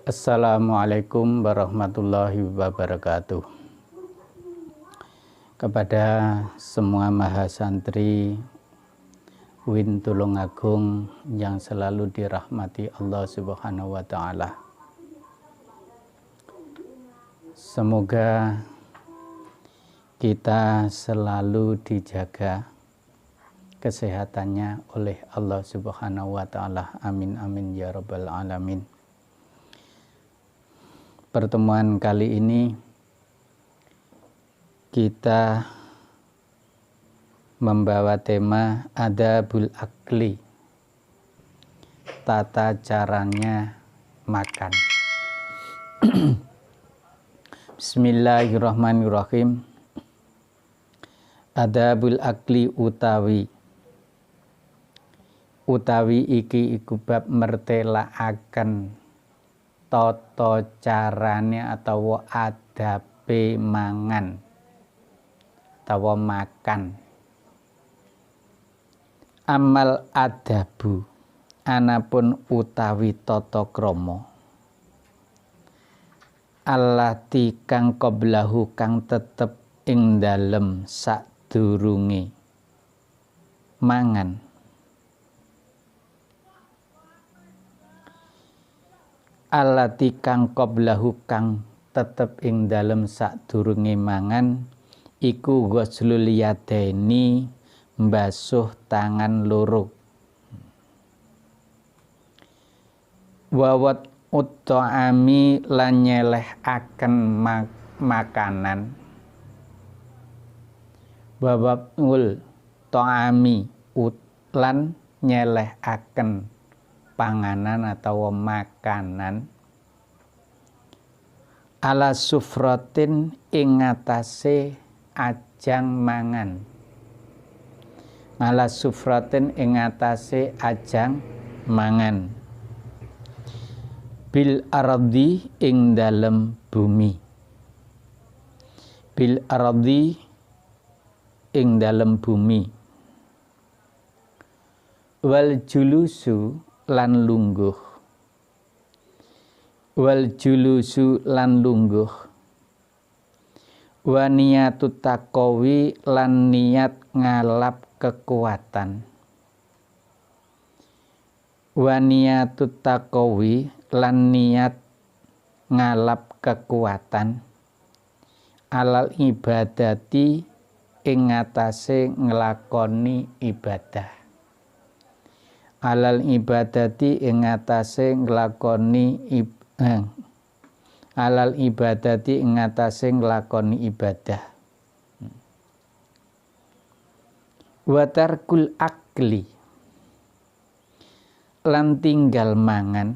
Assalamualaikum warahmatullahi wabarakatuh. Kepada semua mahasantri UIN Tulungagung yang selalu dirahmati Allah Subhanahu wa Ta'ala, semoga kita selalu dijaga kesehatannya oleh Allah Subhanahu wa Ta'ala. Amin amin ya rabbal alamin. Pertemuan kali ini kita membawa tema Adabul Akli, tata caranya makan. Bismillahirrahmanirrahim. Adabul Akli utawi iki iku bab mertelaaken tata carane atau adabe mangan atau makan. Amal adabu anapun utawi tata krama allati kang qablahu kang tetep ing dalem sadurunge mangan. Allati kang qablahu kang tetep ing dalem sadurunge mangan iku ghuslul yadaini, mbasuh tangan loro. Wawat ut'ami lan nyelehake makanan. Wawabul ta'ami lan nyelehaken panganan atau makanan ala sufratin ing atase ajang mangan. Ala sufratin ing atase ajang mangan. Bil ardi ing dalem bumi. Bil ardi ing dalem bumi. Wal julusu lan lungguh. Wal julusu lan lungguh. Wa niyatut taqawi lan niat ngalap kekuatan. Wa niyatut taqawi lan niat ngalap kekuatan. Alal ibadati ing atase nglakoni ibadah. Alal ibadati ing atase nglakoni alal ibadati ing atase nglakoni ibadah. Wa tarkul akli lan tinggal mangan.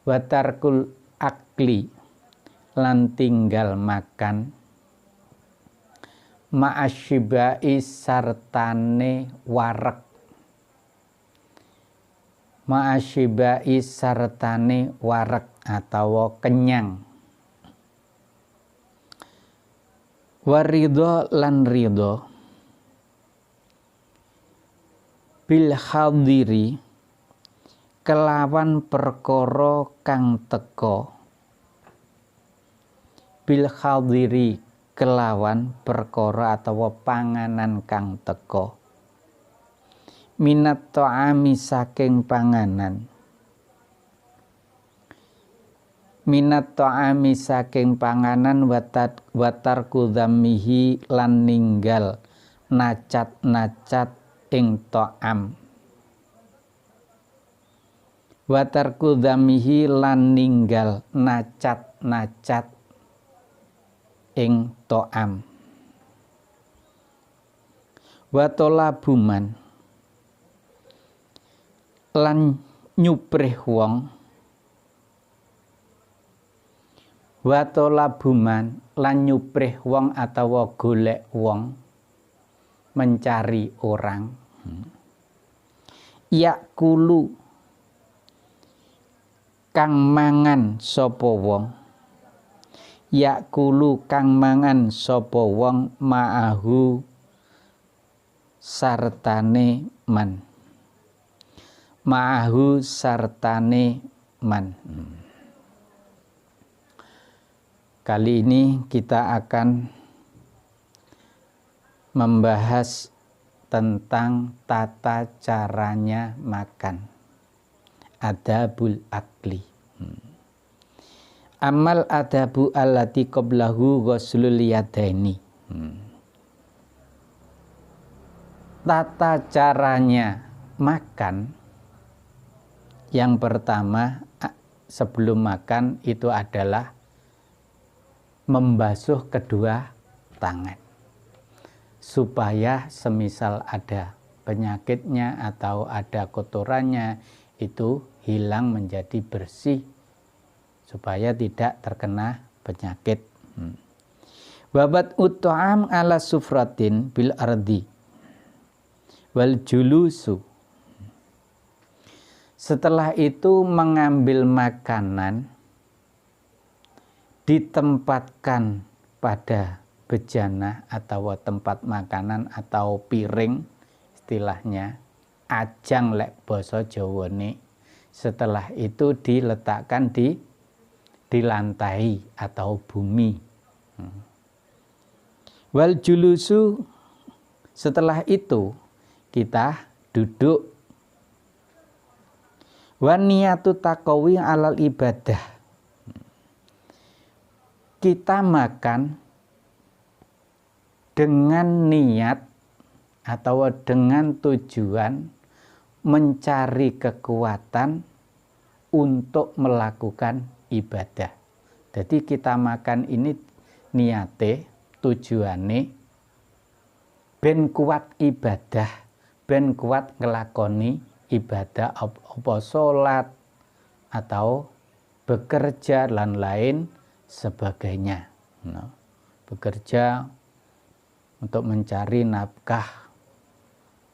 Wa tarkul akli lan tinggal makan. Ma'asyibai sartane wareg. Ma'asyibai sartane wareg atau kenyang. Waridho lan ridho. Bil hadiri kelawan perkara kang teka. Bil hadiri kelawan perkara atau panganan kang teka. Minat ta'ami saking panganan. Minat ta'ami saking panganan watarku dzammihi lan ninggal nacat-nacat ing ta'am. Watarku dzammihi lan ninggal nacat-nacat ing ta'am. Watolabuman lan nyuprih wong. Watolabuman lan nyuprih wong atau golek wong, mencari orang. Yakulu kang mangan sapa wong. Yakulu kang mangan sapa wong ma'ahu sartane man. Ma'ahu sartane man. Kali ini kita akan membahas tentang tata caranya makan. Adabul akli. Amal adabu allati qablahu ghuslul yadaini. Tata caranya makan yang pertama sebelum makan itu adalah membasuh kedua tangan supaya semisal ada penyakitnya atau ada kotorannya itu hilang menjadi bersih supaya tidak terkena penyakit. Wabat ut'am ala sufratin bil ardi wal julusu. Setelah itu mengambil makanan ditempatkan pada bejana atau tempat makanan atau piring, istilahnya ajang lek basa Jawane. Setelah itu diletakkan di lantai atau bumi. Wal julusu, setelah itu kita duduk. Wan niyatu taqawi alal ibadah. Kita makan dengan niat atau dengan tujuan mencari kekuatan untuk melakukan ibadah. Jadi kita makan ini niate, tujuane ben kuat ibadah, ben kuat ngelakoni ibadah apa salat atau bekerja dan lain sebagainya. Bekerja untuk mencari nafkah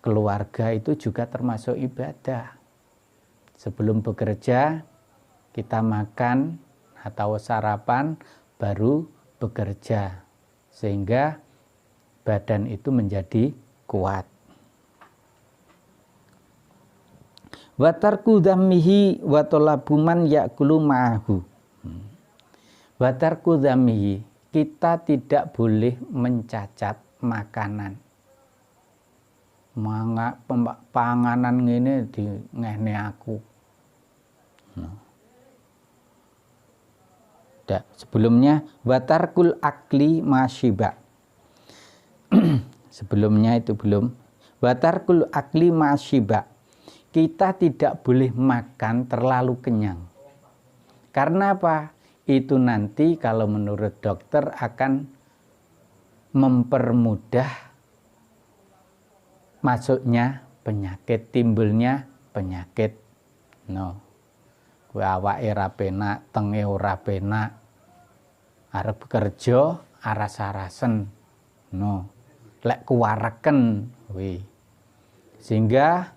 keluarga itu juga termasuk ibadah. Sebelum bekerja kita makan atau sarapan baru bekerja sehingga badan itu menjadi kuat. Wa tarku dhammihi wa talabu man ya'kulu ma'ahu. Wa tarku dhammihi, kita tidak boleh mencacat makanan. Panganan ngene di ngene aku. Sebelumnya watarkul akli masyiba. Sebelumnya itu belum. Watarkul akli masyiba. Kita tidak boleh makan terlalu kenyang. Karena apa? Itu nanti kalau menurut dokter akan mempermudah masuknya penyakit, timbulnya penyakit. Awake ora penak, tenge ora penak. Arep bekerja aras-arasen. Lek kuwareken kuwi. Sehingga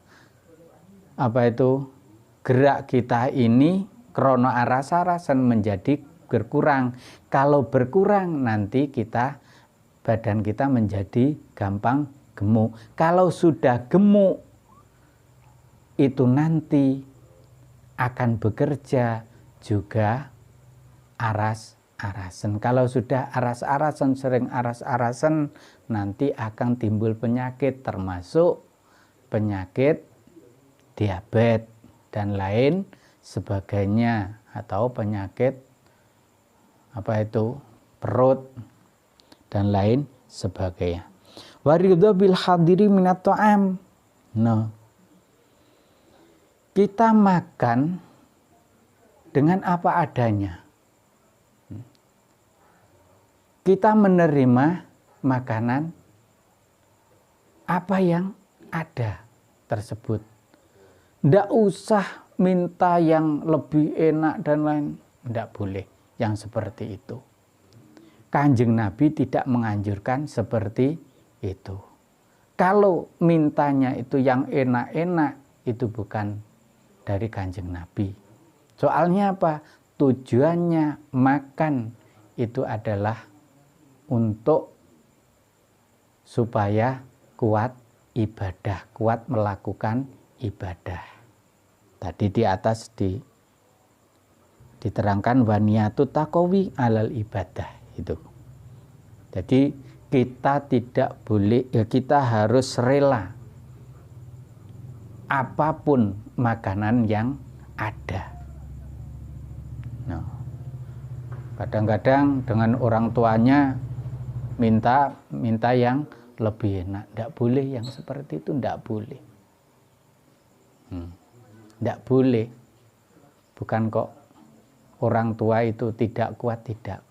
gerak kita ini krono aras-arasen menjadi berkurang. Kalau berkurang nanti badan kita menjadi gampang gemuk. Kalau sudah gemuk itu nanti akan bekerja juga aras-arasen. Kalau sudah aras-arasen, sering aras-arasen, nanti akan timbul penyakit termasuk penyakit diabetes dan lain sebagainya atau penyakit perut dan lain sebagainya. Waridho bil hadiri minat ta'am. Kita makan dengan apa adanya. Kita menerima makanan apa yang ada tersebut. Tidak usah minta yang lebih enak dan lain. Tidak boleh yang seperti itu. Kanjeng Nabi tidak menganjurkan seperti itu. Kalau mintanya itu yang enak-enak, itu bukan dari Kanjeng Nabi. Soalnya apa? Tujuannya makan itu adalah untuk supaya kuat ibadah, kuat melakukan ibadah. Tadi di atas diterangkan waniyatu taqawi alal ibadah itu. Jadi kita tidak boleh, kita harus rela apapun makanan yang ada. Nah, kadang-kadang dengan orang tuanya minta yang lebih enak, tidak boleh yang seperti itu, tidak boleh. Tidak boleh. Bukan kok orang tua itu tidak kuat, tidak.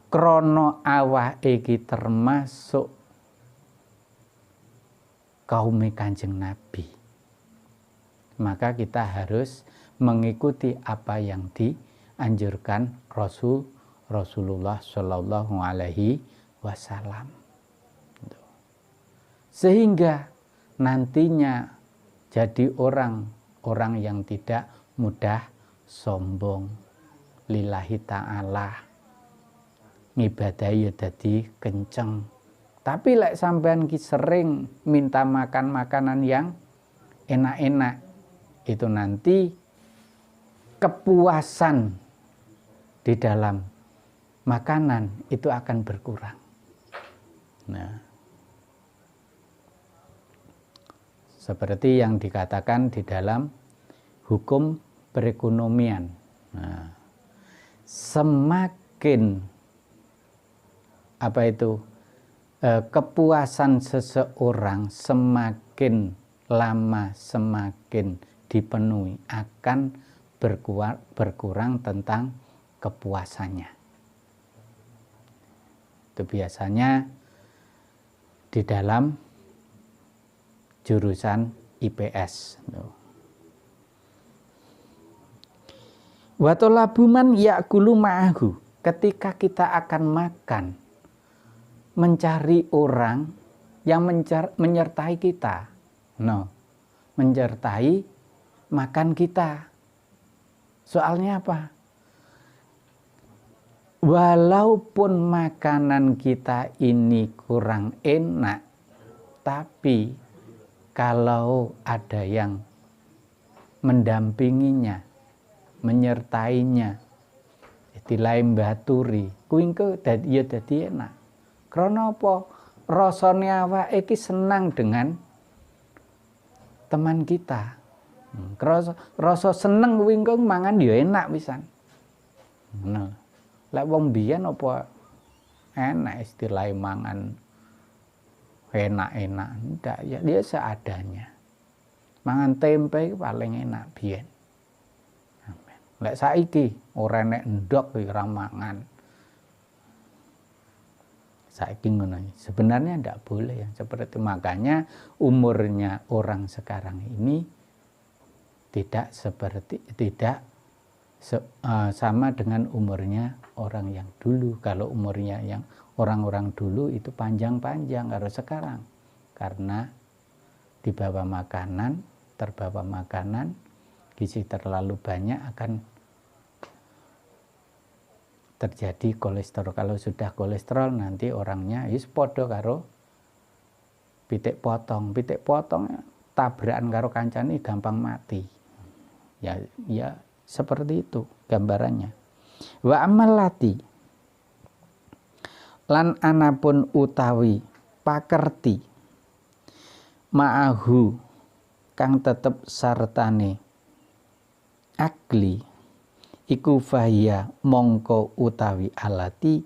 Krono awake iki termasuk kaum Kanjeng Nabi. Maka kita harus mengikuti apa yang dianjurkan Rasulullah Shallallahu Alaihi Wasallam. Sehingga nantinya jadi orang yang tidak mudah sombong, lillahi ta'ala, ngibadahi dadi kenceng. Tapi lek sampean ki sering minta makan makanan yang enak-enak, itu nanti kepuasan di dalam makanan itu akan berkurang. Nah, seperti yang dikatakan di dalam hukum perekonomian. Nah, semakin kepuasan seseorang semakin lama semakin dipenuhi, akan berkurang tentang kepuasannya. Itu biasanya di dalam jurusan IPS. Wa talabuman ya'kulu ma'ahu. Ketika kita akan makan, mencari orang yang menyertai kita. Menyertai makan kita. Soalnya apa? Walaupun makanan kita ini kurang enak, tapi kalau ada yang mendampinginya, menyertainya, istilah mbaturi, kuwi engko dadi enak. Krana apa? Rasane awake iki senang dengan teman kita. Rasa seneng kuwi engko mangan ya enak pisan. Ngono. Lek wong biyen apa enak istilah mangan enak-enak, ndak ya, dia seadanya. Mangan tempe paling enak biyen. Lek saiki ora enek ndok ora mangan. Saiki ngono. Sebenarnya ndak boleh yang seperti itu. Makanya umurnya orang sekarang ini tidak sama dengan umurnya orang yang dulu. Kalau umurnya yang orang-orang dulu itu panjang-panjang harus sekarang. Karena terbawa makanan, gizi terlalu banyak akan terjadi kolesterol. Kalau sudah kolesterol nanti orangnya podo karo pitik potong. Pitik potong tabrakan karo kancane gampang mati. Ya seperti itu gambarannya. Wa amalati lan anapun utawi pakerti ma'ahu kang tetep sartane akli iku fahia mongko utawi alati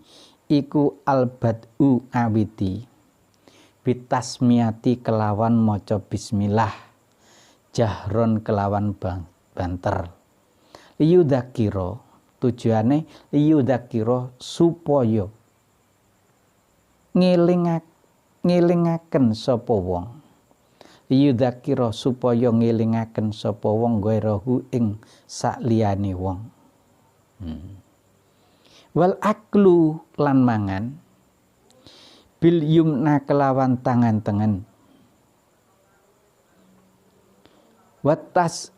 iku albad'u awiti bitasmiyati kelawan maca bismillah jahron kelawan banter liyudzakira tujuane liyudzakira supaya ngelingaken sapa wong liyudzakira supaya ngelingaken sapa wong gairahu ing sakliyane wong. Wal aklu lan mangan bil yumna kelawan tangan tengen watas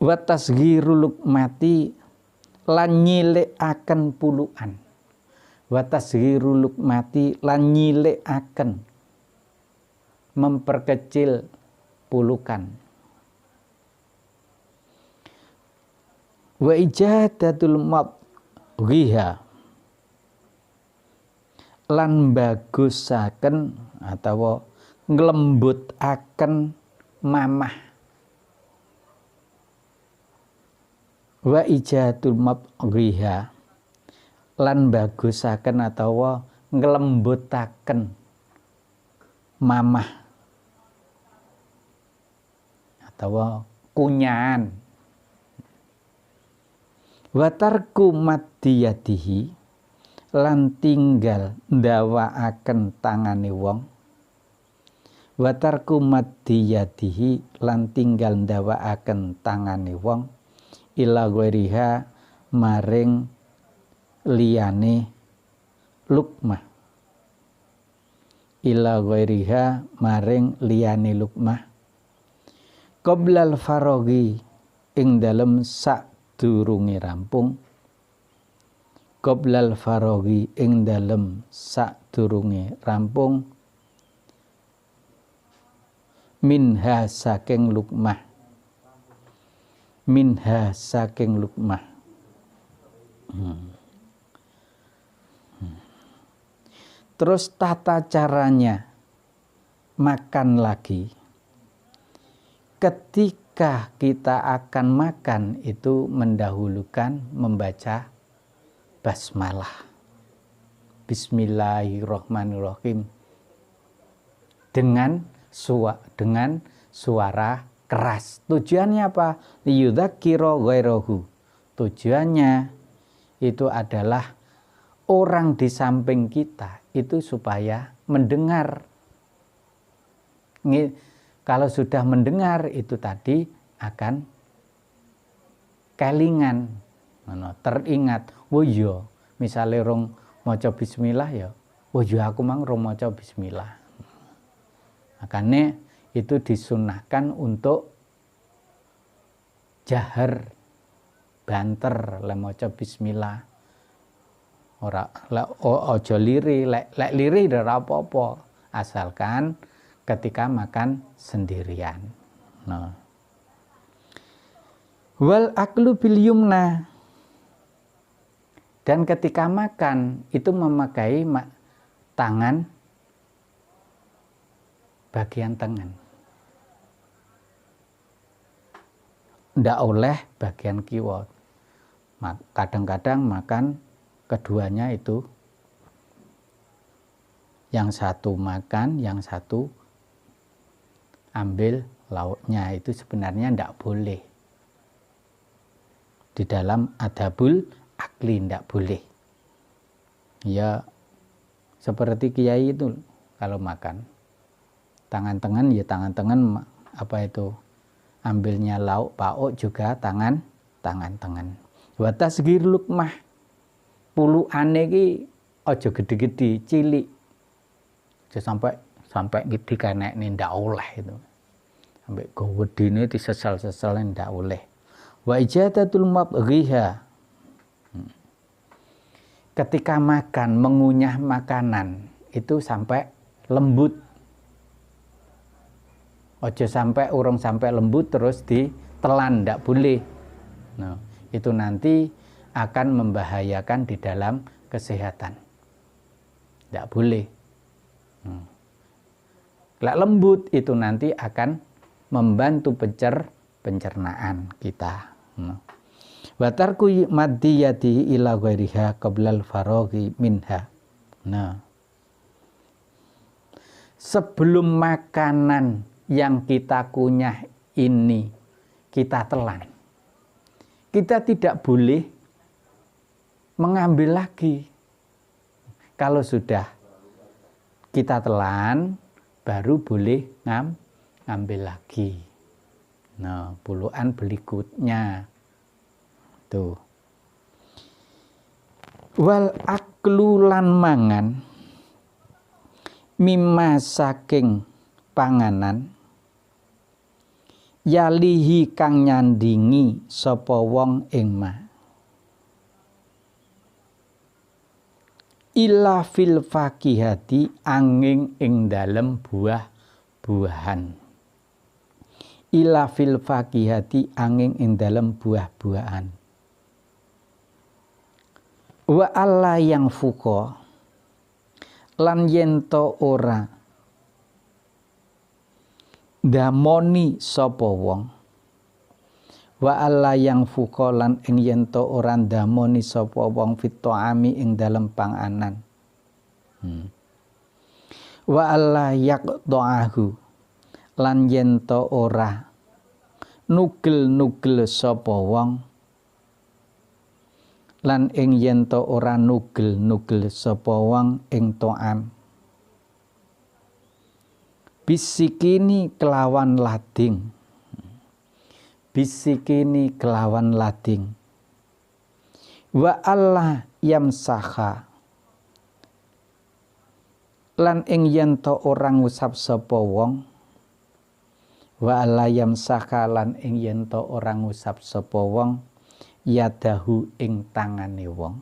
giruluk mati lan nyilekaken pulukan. Watas giruluk mati lan nyilekaken memperkecil pulukan. Wa ijadatul madghiha lan bagusaken atawa nglembutaken mamah. Wa ijadatul madghiha lan bagusaken atawa nglembutaken mamah atawa kunyahan. Wa tarku maddiyatihi lan tinggal ndawakaken tangane wong. Wa tarku maddiyatihi lan tinggal ndawakaken tangane wong ila ghairiha maring liyane lukmah. Ila ghairiha maring liyane lukmah qoblal faraghi ing dalem sadurunge rampung. Qoblal faraghi ing dalem sadurunge rampung minha saking lukmah. Minha saking lukmah. Terus tata caranya makan lagi. Ketika kita akan makan itu mendahulukan membaca basmalah. Bismillahirrahmanirrahim. Dengan suara keras. Tujuannya apa? Liyudzakira ghairahu. Tujuannya itu adalah orang di samping kita itu supaya mendengar. Kalau sudah mendengar itu tadi akan kelingan, teringat. Oh iya, misalnya rong maca bismillah ya. Oh iya aku mang rong maca bismillah. Makanya itu disunahkan untuk jahar banter le maca bismillah. Ora ojo liri, lek liri ora apa-apa, asalkan ketika makan sendirian. Nah. Wal aklu bil yumna. Dan ketika makan itu memakai tangan bagian tangan. Ndak oleh bagian kiwa. Kadang-kadang makan keduanya itu yang satu makan, yang satu ambil lauknya. Itu sebenarnya ndak boleh. Di dalam adabul akli ndak boleh. Ya seperti kiai itu kalau makan tangan-tangan ya tangan-tangan apa itu ambilnya lauk pauk juga tangan-tangan. Wa tasghir lukmah. Puluhane iki aja gede-gede, cilik. Aja sampai gede kanekne ndak oleh itu. Sampai gowedene disesal-sesal ndak oleh. Wa ijadatul madghiha. Ketika makan, mengunyah makanan itu sampai lembut. Aja sampai urung sampai lembut terus ditelan, ndak boleh. Nah, itu nanti akan membahayakan di dalam kesehatan. Tidak boleh. Lek lembut itu nanti akan membantu pencernaan kita. Wa tarku maddiyati ila ghairiha qablal faraghi minha. Nah. Sebelum makanan yang kita kunyah ini kita telan, kita tidak boleh mengambil lagi. Kalau sudah kita telan, baru boleh ngambil lagi. Nah, puluhan berikutnya tuh. Wal aklu lan mangan mimma saking panganan yalihi kang nyandingi sapa wong ing ma illa fil fakihati angin ing dalem buah-buahan. Illa fil fakihati angin ing dalem buah-buahan. Wa alla yang fuko lan yento ora damoni sapa wong. Wa alla yang fuko lan ing yento ora damoni sapa wong fitoami ing dalem panganan. Wa alla yaqta'ahu lan yento ora nugel-nugel sapa wong lan ing yento ora nugel-nugel sapa wong ing to'am. Bisikini kelawan lading. Bisikini kelawan lading. Wa alla yamsaha lan ing yento orang ngusap sapa wong. Wa alla yamsaha lan ing yento orang ngusap sapa wong yadahu ing tangane wong.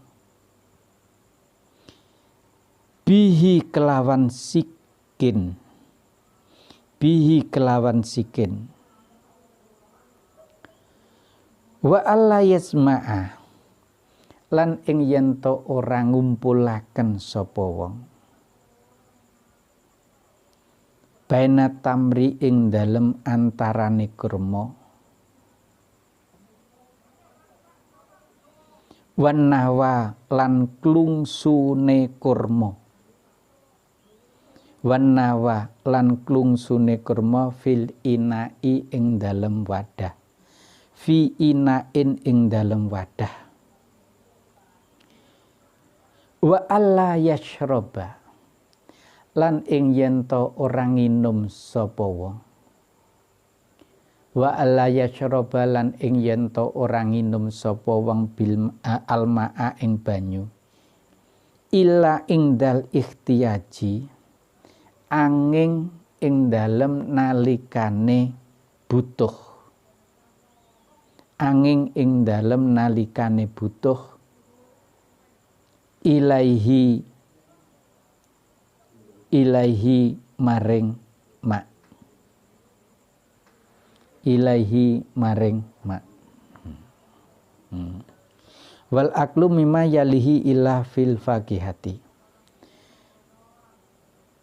Bihi kelawan sikin. Bihi kelawan sikin. Wa alla yasma'a lan ing yento ora ngumpulaken sapa wong. Baina tamri ing dalem antarane kurma wan nahwa lan klungsune kurma. Wan nahwa lan klungsune kurma fil inai ing dalem wadah. Fi inain ing dalem wadah. Wa alla yashroba lan ing yento orang nginum sapa wong. Wa alla yashroba lan ing yento orang nginum sapa wong bil almaa ing banyu. Illa ing dal ikhtiyaji angin ing dalem nalikane butuh. Angin ing dalem nalikane butuh ilaihi maring mak. Ilaihi maring mak. Wal aklu mimma yalihi ila fil fakihati.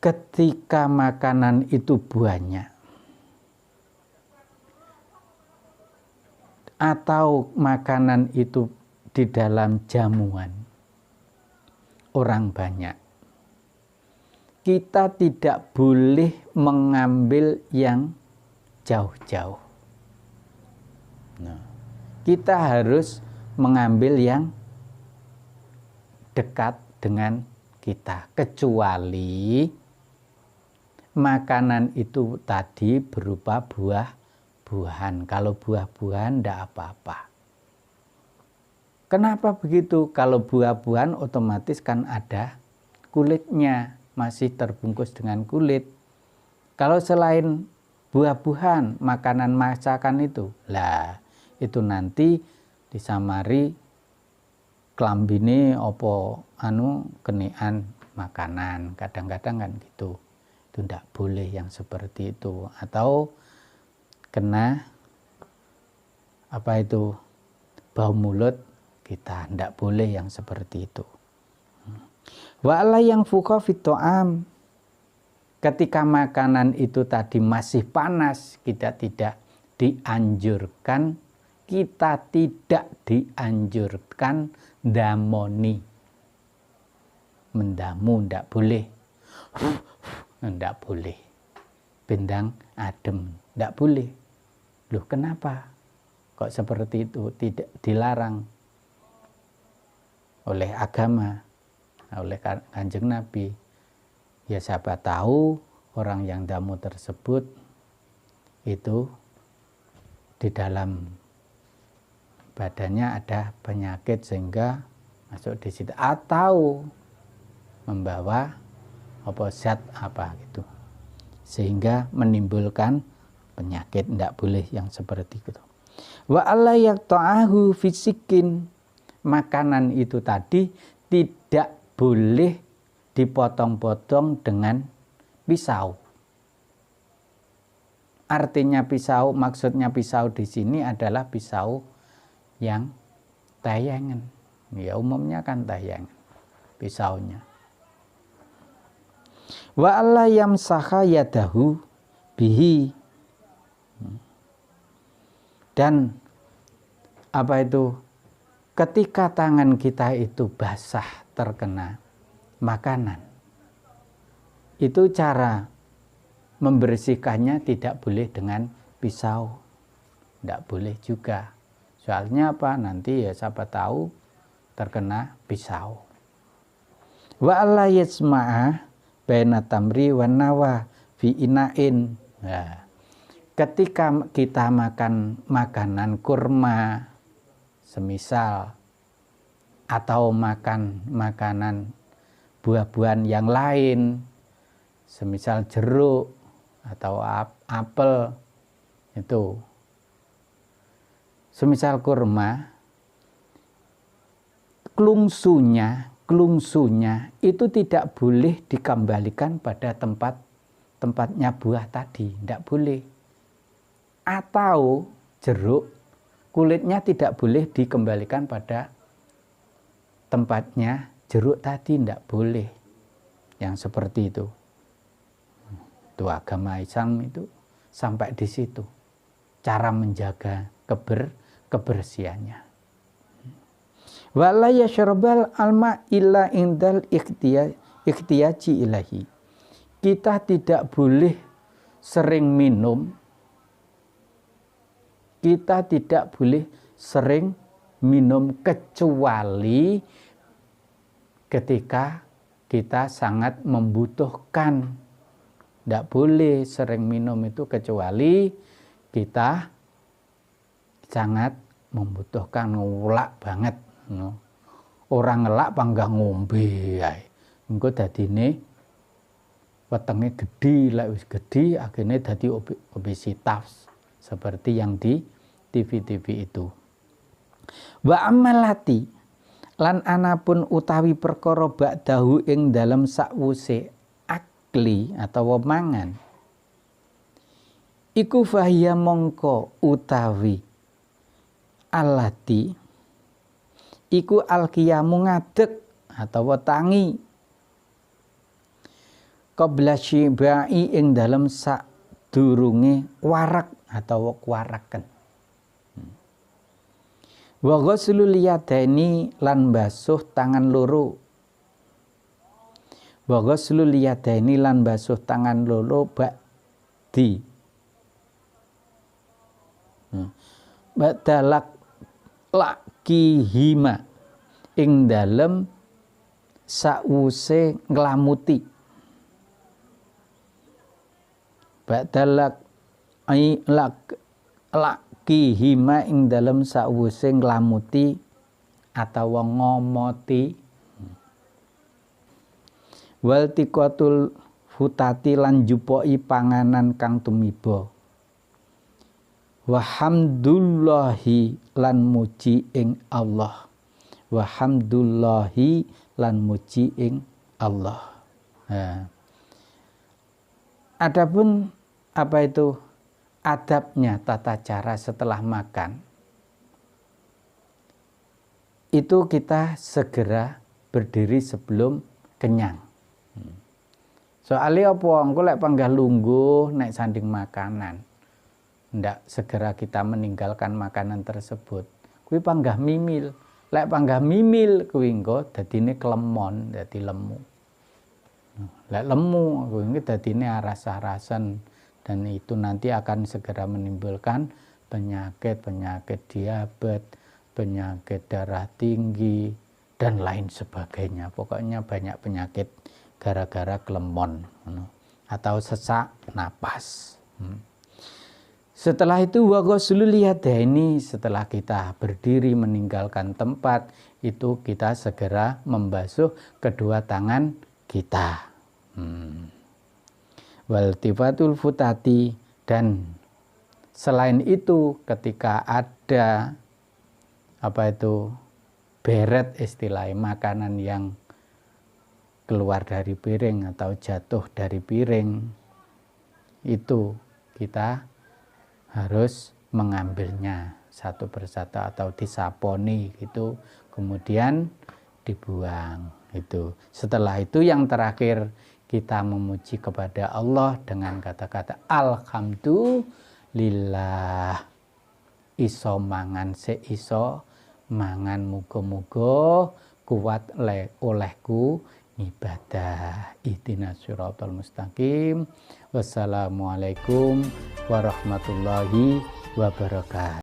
Ketika makanan itu banyak atau makanan itu di dalam jamuan orang banyak, kita tidak boleh mengambil yang jauh-jauh. Nah, kita harus mengambil yang dekat dengan kita, kecuali makanan itu tadi berupa buah-buahan. Kalau buah-buahan tidak apa-apa. Kenapa begitu? Kalau buah-buahan otomatis kan ada kulitnya, masih terbungkus dengan kulit. Kalau selain buah-buahan, makanan masakan itu, lah itu nanti disamari klambine opo kenean makanan, kadang-kadang kan gitu. Itu tidak boleh yang seperti itu. Atau kena bau mulut kita, tidak boleh yang seperti itu. Wa ala yang fuqa fit ta'am, ketika makanan itu tadi masih panas, kita tidak dianjurkan damoni, mendamu, tidak boleh. Tidak boleh. Bendang adem, tidak boleh. Loh kenapa? Kok seperti itu? Tidak dilarang oleh agama, oleh Kanjeng Nabi. Ya siapa tahu orang yang damu tersebut itu di dalam badannya ada penyakit sehingga masuk di situ, atau membawa zat apa gitu sehingga menimbulkan penyakit. Tidak boleh yang seperti itu. Wa alla yaqta'ahu fisikin, makanan itu tadi tidak boleh dipotong-potong dengan pisau. Artinya pisau, maksudnya pisau di sini adalah pisau yang tayangan. Ya umumnya kan tayangan pisaunya. Wa alla yamsaha yadahu bihi. Dan apa itu? Ketika tangan kita itu basah terkena makanan, itu cara membersihkannya tidak boleh dengan pisau. Tidak boleh juga. Soalnya apa? Nanti ya siapa tahu terkena pisau. Wa alla yasma'a baina tamri wan nawa fi ina'in. Nah, ketika kita makan makanan kurma semisal, atau makan makanan buah-buahan yang lain semisal jeruk atau apel, itu semisal kurma, klungsunya itu tidak boleh dikembalikan pada tempatnya buah tadi, tidak boleh. Atau jeruk, kulitnya tidak boleh dikembalikan pada tempatnya jeruk tadi, tidak boleh. Yang seperti itu. Itu agama Islam itu sampai di situ. Cara menjaga kebersihannya. Wala yashrabal alma illa indal ikhtiyaji ilahi. Kita tidak boleh sering minum. Kita tidak boleh sering minum kecuali ketika kita sangat membutuhkan. Tidak boleh sering minum itu kecuali kita sangat membutuhkan, ngelak banget. Orang ngelak panggah ngombe. Engko dadine wetenge gede, lek wis gede akhirnya dadi obesitas seperti yang di TV-TV itu. Wa amalati lan anapun utawi perkara ba'dahu ing dalem sakwuse akli atau mangan, iku fahiya mongko utawi alati iku alqiyamu ngadeg atau tangi qabla syibai ing dalem sadurunge warak atau kuaraken. Wa ghuslul yadaini lan basuh tangan loro. Wa ghuslul yadaini lan basuh tangan loro ba'di. Badalak lakihima ing dalem sawuse nglamuti. Badalak ai lakihima ing dalem sawuse nglamuti atau ngomoti. Wal tiqatul futati lan jupoki panganan kang tumiba. Wahamdulillahi lan muji ing Allah. Wahamdulillahi lan muji ing Allah. Nah, adapun apa itu adabnya, tata cara setelah makan, itu kita segera berdiri sebelum kenyang. Soalnya apa? Engko lek panggah lungguh nek sanding makanan, ndak segera kita meninggalkan makanan tersebut. Kuwi panggah mimil. Lek panggah mimil kuwi engko dadine klemon, dadi lemu. Lek lemu kuwi dadine aras-arasan, dan itu nanti akan segera menimbulkan penyakit diabetes, penyakit darah tinggi dan lain sebagainya. Pokoknya banyak penyakit gara-gara klemon atau sesak napas. Setelah itu wa ghuslul yadaini, setelah kita berdiri meninggalkan tempat itu kita segera membasuh kedua tangan kita. Wal tifatul futati, dan selain itu ketika ada apa itu beret istilahnya, makanan yang keluar dari piring atau jatuh dari piring, itu kita harus mengambilnya satu persatu atau disaponi gitu, kemudian dibuang itu. Setelah itu yang terakhir kita memuji kepada Allah dengan kata-kata alhamdulillah. Iso mangan seiso mangan muga-muga kuat olehku ibadah. Ihdinas siratal mustaqim. Wassalamualaikum warahmatullahi wabarakatuh.